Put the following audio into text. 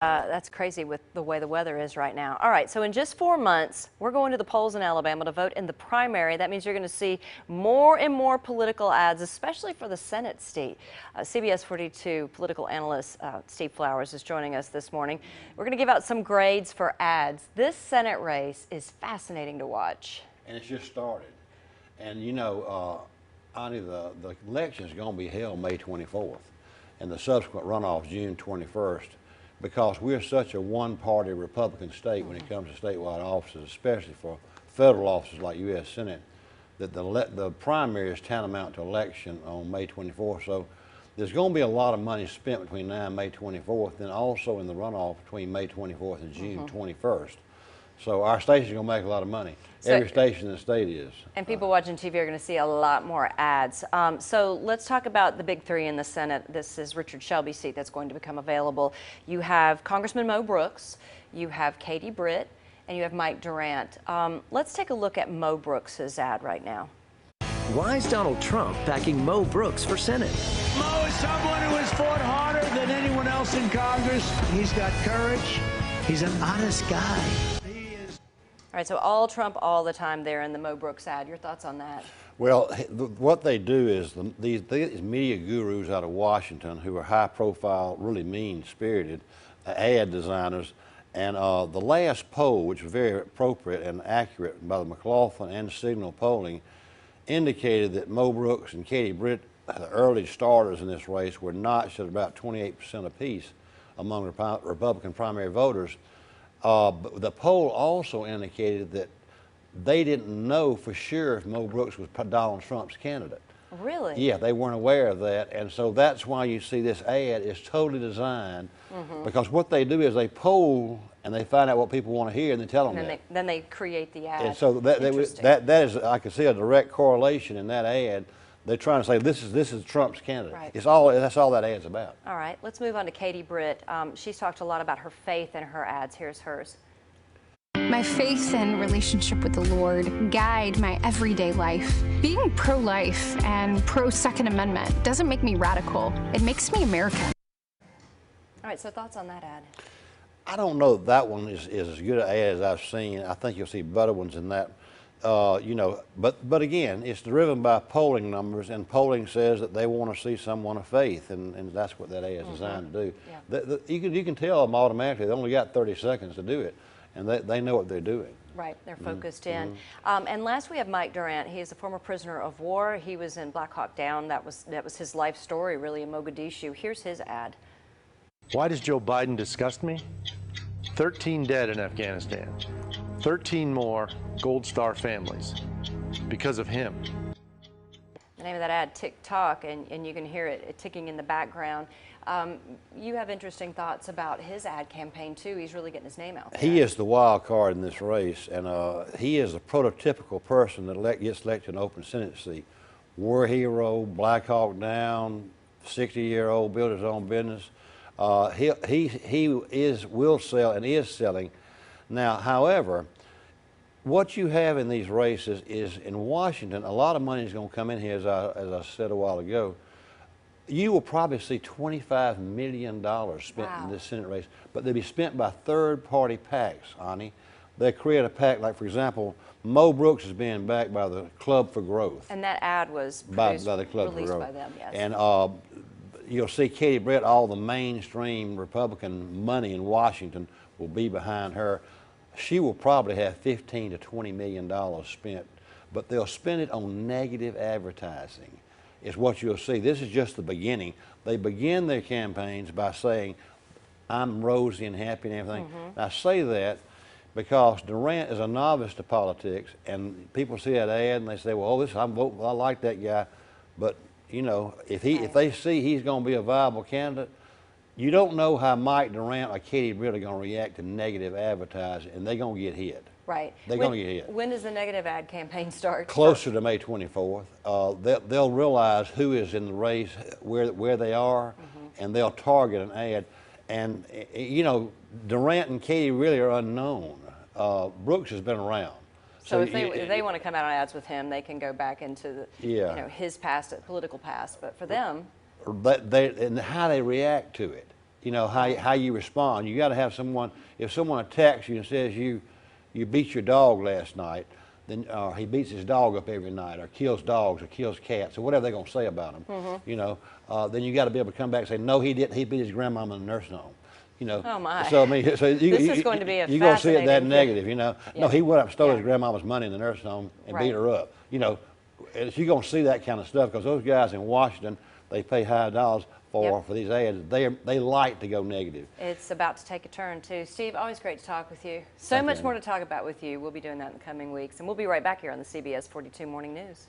That's crazy with the way the weather is right now. All right, so in just 4 months, we're going to the polls in Alabama to vote in the primary. That means you're going to see more and more political ads, especially for the Senate seat. CBS 42 political analyst Steve Flowers is joining us this morning. We're going to give out some grades for ads. This Senate race is fascinating to watch. And it's just started. And you know, Ani, the election is going to be held May 24th, and the subsequent runoff June 21st. Because we're such a one-party Republican state when it comes to statewide offices, especially for federal offices like U.S. Senate, that the primary is tantamount to election on May 24th. So there's going to be a lot of money spent between now and May 24th, and also in the runoff between May 24th and June 21st. So our station's going to make a lot of money. So, every station in the state is. And people watching TV are going to see a lot more ads. So let's talk about the big three in the Senate. This is Richard Shelby's seat that's going to become available. You have Congressman Mo Brooks, you have Katie Britt, and you have Mike Durant. Let's take a look at Mo Brooks' ad right now. Why is Donald Trump backing Mo Brooks for Senate? Mo is someone who has fought harder than anyone else in Congress. He's got courage. He's an honest guy. All right, so all Trump all the time there in the Mo Brooks ad. Your thoughts on that? Well, what they do is these media gurus out of Washington who are high profile, really mean-spirited ad designers, and the last poll, which was very appropriate and accurate by the McLaughlin and Signal polling, indicated that Mo Brooks and Katie Britt, the early starters in this race, were notched at about 28% apiece among Republican primary voters. But the poll also indicated that they didn't know for sure if Mo Brooks was Donald Trump's candidate. Really? Yeah, they weren't aware of that, and so that's why you see this ad is totally designed, because what they do is they poll and they find out what people want to hear and they tell them that. Then they create the ad. And so that is, I can see a direct correlation in that ad. They're trying to say this is Trump's candidate. Right. That's all that ad's about. All right, let's move on to Katie Britt. She's talked a lot about her faith in her ads. Here's hers. My faith and relationship with the Lord guide my everyday life. Being pro-life and pro-Second Amendment doesn't make me radical. It makes me American. All right, so thoughts on that ad? I don't know if that one is as good an ad as I've seen. I think you'll see better ones in that. You know, but again, it's driven by polling numbers, and polling says that they want to see someone of faith, and that's what that ad is designed to do. Yeah. You can tell them automatically. They only got 30 seconds to do it, and they know what they're doing. Right, they're focused in. And last we have Mike Durant. He is a former prisoner of war. He was in Black Hawk Down. That was his life story, really, in Mogadishu. Here's his ad. Why does Joe Biden disgust me? 13 dead in Afghanistan. 13 more Gold Star families because of him. The name of that ad, Tick-Tock, and you can hear it ticking in the background. You have interesting thoughts about his ad campaign, too. He's really getting his name out there. He is the wild card in this race, and he is a prototypical person that gets elected in an open Senate seat. War hero, Black Hawk Down, 60-year-old, built his own business. He will sell and is selling. Now, however, what you have in these races is in Washington, a lot of money is going to come in here, as I said a while ago. You will probably see $25 million spent in this Senate race, but they'll be spent by third-party PACs, Ani. They create a PAC, like, for example, Mo Brooks is being backed by the Club for Growth. And that ad was by the Club for Growth. By them, yes. And you'll see Katie Britt, all the mainstream Republican money in Washington will be behind her. She will probably have $15 to $20 million spent, but they'll spend it on negative advertising, is what you'll see. This is just the beginning. They begin their campaigns by saying, I'm rosy and happy and everything. And I say that because Durant is a novice to politics, and people see that ad and they say, well, I like that guy, but you know, if they see he's going to be a viable candidate, you don't know how Mike Durant or Katie Britt are going to react to negative advertising, and they're going to get hit. Right. They're going to get hit. When does the negative ad campaign start? Closer to May 24th. They'll realize who is in the race, where they are, and they'll target an ad. And, you know, Durant and Katie really are unknown. Brooks has been around. So if they want to come out on ads with him, they can go back into the, his past, political past. But for them, and how they react to it you know, how you respond. You got to have someone, if someone attacks you and says you beat your dog last night, then he beats his dog up every night, or kills dogs, or kills cats, or whatever they're going to say about him, you know, then you got to be able to come back and say, no, he didn't. He beat his grandmama in the nursing home. You know, oh my. So I mean, so This is going to be a you're going to see it that fascinating- negative, you know. Yeah. No, he went up and stole Yeah. his grandmama's money in the nursing home and Right. beat her up. You know, and you're going to see that kind of stuff because those guys in Washington, they pay high dollars for these ads. They like to go negative. It's about to take a turn too. Steve, always great to talk with you. So Thank you, much Amy. more to talk about with you. We'll be doing that in the coming weeks, and we'll be right back here on the CBS 42 Morning News.